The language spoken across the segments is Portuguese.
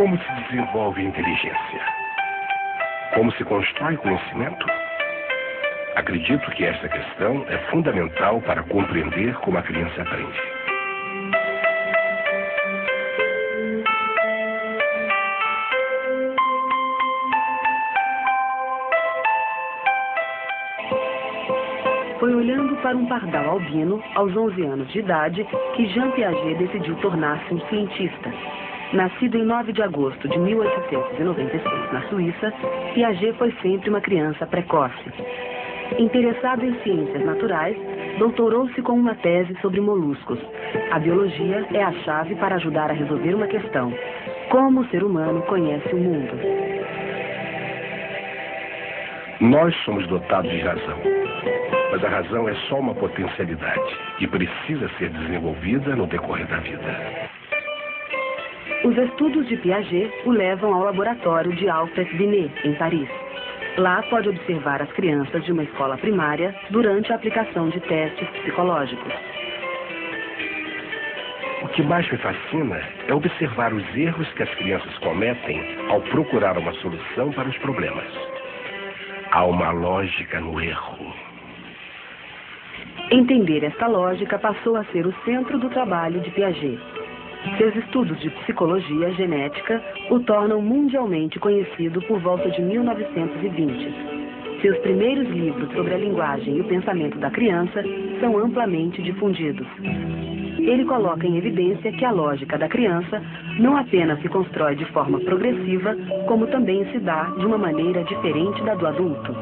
Como se desenvolve a inteligência? Como se constrói conhecimento? Acredito que esta questão é fundamental para compreender como a criança aprende. Foi olhando para um pardal albino, aos 11 anos de idade, que Jean Piaget decidiu tornar-se um cientista. Nascido em 9 de agosto de 1896 na Suíça, Piaget foi sempre uma criança precoce. Interessado em ciências naturais, doutorou-se com uma tese sobre moluscos. A biologia é a chave para ajudar a resolver uma questão: como o ser humano conhece o mundo. Nós somos dotados de razão, mas a razão é só uma potencialidade e precisa ser desenvolvida no decorrer da vida. Os estudos de Piaget o levam ao laboratório de Alfred Binet, em Paris. Lá pode observar as crianças de uma escola primária durante a aplicação de testes psicológicos. O que mais me fascina é observar os erros que as crianças cometem ao procurar uma solução para os problemas. Há uma lógica no erro. Entender esta lógica passou a ser o centro do trabalho de Piaget. Seus estudos de psicologia genética o tornam mundialmente conhecido por volta de 1920. Seus primeiros livros sobre a linguagem e o pensamento da criança são amplamente difundidos. Ele coloca em evidência que a lógica da criança não apenas se constrói de forma progressiva, como também se dá de uma maneira diferente da do adulto.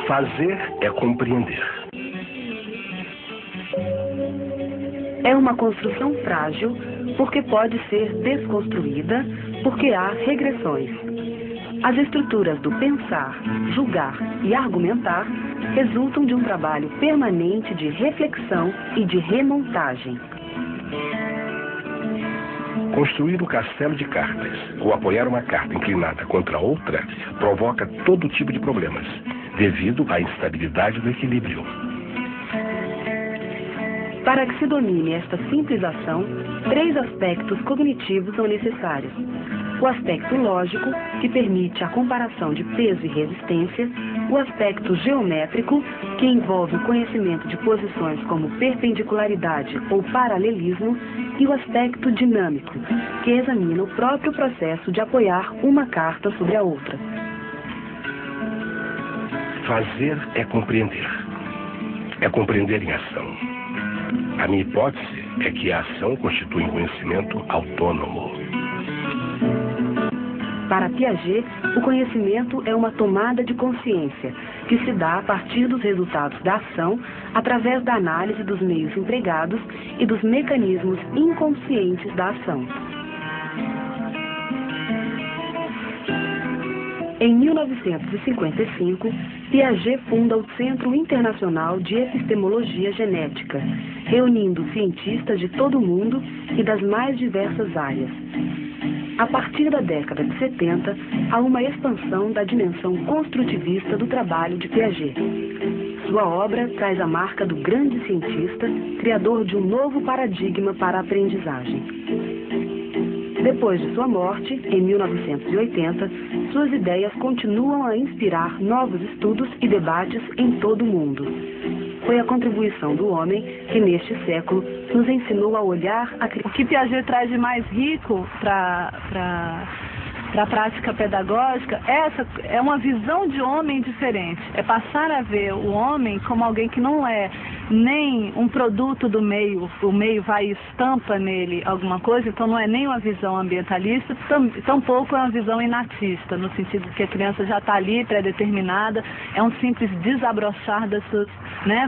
Fazer é compreender. É uma construção frágil porque pode ser desconstruída, porque há regressões. As estruturas do pensar, julgar e argumentar resultam de um trabalho permanente de reflexão e de remontagem. Construir um castelo de cartas ou apoiar uma carta inclinada contra outra provoca todo tipo de problemas, devido à instabilidade do equilíbrio. Para que se domine esta simples ação, 3 aspectos cognitivos são necessários. O aspecto lógico, que permite a comparação de peso e resistência, o aspecto geométrico, que envolve o conhecimento de posições como perpendicularidade ou paralelismo, e o aspecto dinâmico, que examina o próprio processo de apoiar uma carta sobre a outra. Fazer é compreender. É compreender em ação. A minha hipótese é que a ação constitui um conhecimento autônomo. Para Piaget, o conhecimento é uma tomada de consciência, que se dá a partir dos resultados da ação, através da análise dos meios empregados e dos mecanismos inconscientes da ação. Em 1955, Piaget funda o Centro Internacional de Epistemologia Genética, reunindo cientistas de todo o mundo e das mais diversas áreas. A partir da década de 70, há uma expansão da dimensão construtivista do trabalho de Piaget. Sua obra traz a marca do grande cientista, criador de um novo paradigma para a aprendizagem. Depois de sua morte, em 1980, suas ideias continuam a inspirar novos estudos e debates em todo o mundo. Foi a contribuição do homem que, neste século, nos ensinou a olhar a criança. O que Piaget traz de mais rico para a prática pedagógica é uma visão de homem diferente. É passar a ver o homem como alguém que não é nem um produto do meio, o meio vai e estampa nele alguma coisa, então não é nem uma visão ambientalista, tampouco é uma visão inatista, no sentido de que a criança já está ali, pré-determinada, é um simples desabrochar das suas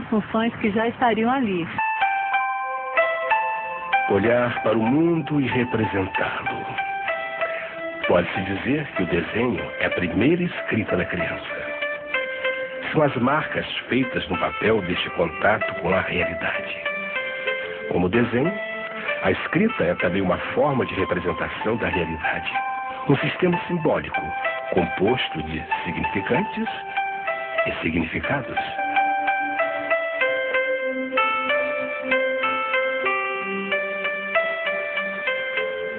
funções que já estariam ali. Olhar para o mundo e representá-lo. Pode-se dizer que o desenho é a primeira escrita da criança. São as marcas feitas no papel deste contato com a realidade. Como desenho, a escrita é também uma forma de representação da realidade. Um sistema simbólico, composto de significantes e significados.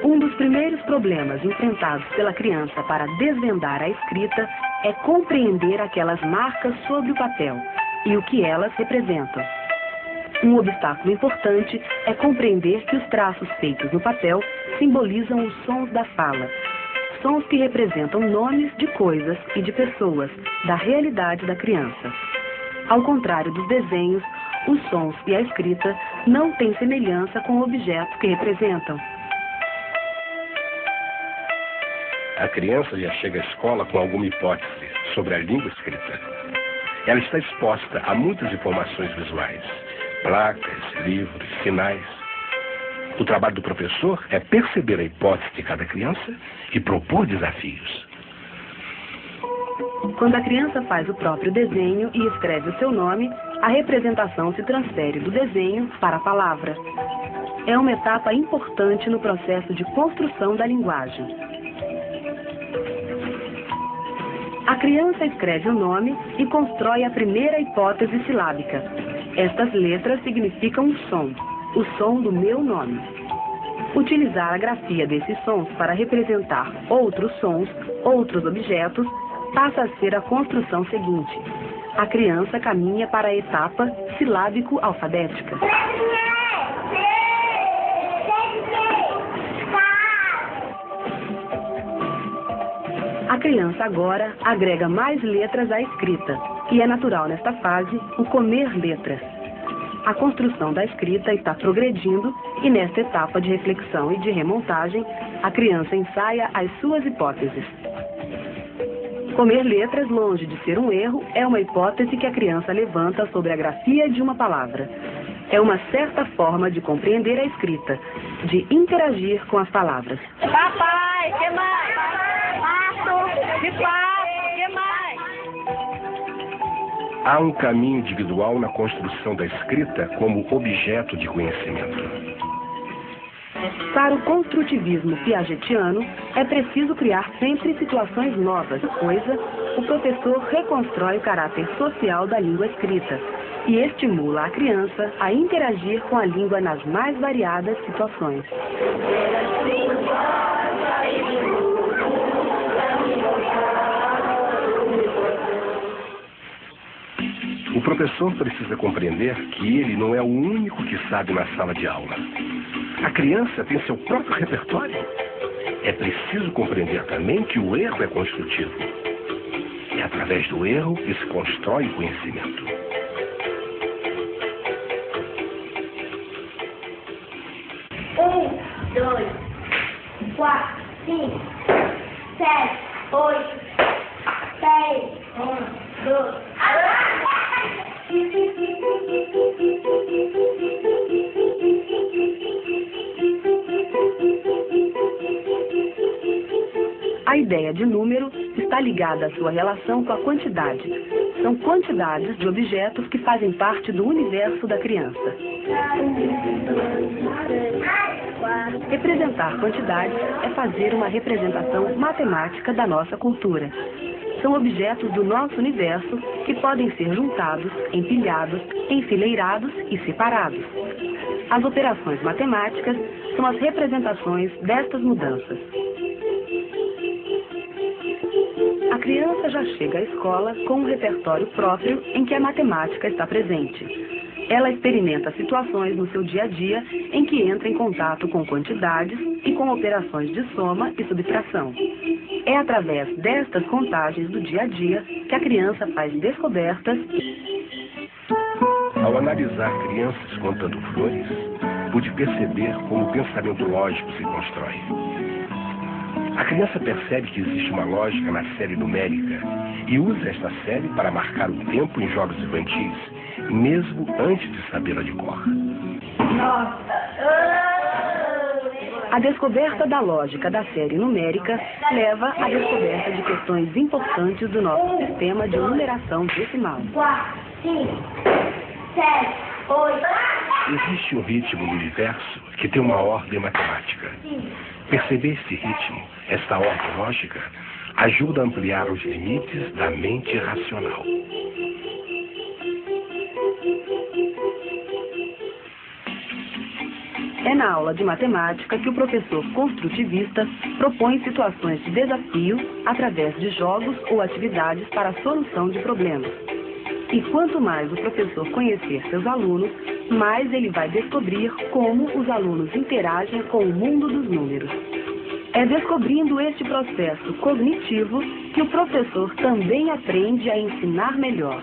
Um dos primeiros problemas enfrentados pela criança para desvendar a escrita é compreender aquelas marcas sobre o papel e o que elas representam. Um obstáculo importante é compreender que os traços feitos no papel simbolizam os sons da fala, sons que representam nomes de coisas e de pessoas da realidade da criança. Ao contrário dos desenhos, os sons e a escrita não têm semelhança com o objeto que representam. A criança já chega à escola com alguma hipótese sobre a língua escrita. Ela está exposta a muitas informações visuais, placas, livros, sinais. O trabalho do professor é perceber a hipótese de cada criança e propor desafios. Quando a criança faz o próprio desenho e escreve o seu nome, a representação se transfere do desenho para a palavra. É uma etapa importante no processo de construção da linguagem. A criança escreve o nome e constrói a primeira hipótese silábica. Estas letras significam um som, o som do meu nome. Utilizar a grafia desses sons para representar outros sons, outros objetos, passa a ser a construção seguinte. A criança caminha para a etapa silábico-alfabética. A criança agora agrega mais letras à escrita, e é natural nesta fase o comer letras. A construção da escrita está progredindo e nesta etapa de reflexão e de remontagem, a criança ensaia as suas hipóteses. Comer letras, longe de ser um erro, é uma hipótese que a criança levanta sobre a grafia de uma palavra. É uma certa forma de compreender a escrita, de interagir com as palavras. Papai, que mais? Pato, que mais? Há um caminho individual na construção da escrita como objeto de conhecimento. Para o construtivismo piagetiano, é preciso criar sempre situações novas, pois o professor reconstrói o caráter social da língua escrita e estimula a criança a interagir com a língua nas mais variadas situações. O professor precisa compreender que ele não é o único que sabe na sala de aula. A criança tem seu próprio repertório. É preciso compreender também que o erro é construtivo. E através do erro que se constrói o conhecimento. 1, 2, 4, 5, 7, 8, 6, 1, 2. A ideia de número está ligada à sua relação com a quantidade. São quantidades de objetos que fazem parte do universo da criança. Representar quantidades é fazer uma representação matemática da nossa cultura. São objetos do nosso universo que podem ser juntados, empilhados, enfileirados e separados. As operações matemáticas são as representações destas mudanças. A criança já chega à escola com um repertório próprio em que a matemática está presente. Ela experimenta situações no seu dia a dia em que entra em contato com quantidades e com operações de soma e subtração. É através destas contagens do dia a dia que a criança faz descobertas. Ao analisar crianças contando flores, pude perceber como o pensamento lógico se constrói. A criança percebe que existe uma lógica na série numérica e usa esta série para marcar o tempo em jogos infantis, mesmo antes de sabê-la de cor. A descoberta da lógica da série numérica leva à descoberta de questões importantes do nosso sistema de numeração decimal. 4, 5, 7, 8. Existe um ritmo no universo que tem uma ordem matemática. Perceber esse ritmo, essa ordem lógica, ajuda a ampliar os limites da mente racional. É na aula de matemática que o professor construtivista propõe situações de desafio através de jogos ou atividades para a solução de problemas. E quanto mais o professor conhecer seus alunos, mais ele vai descobrir como os alunos interagem com o mundo dos números. É descobrindo este processo cognitivo que o professor também aprende a ensinar melhor.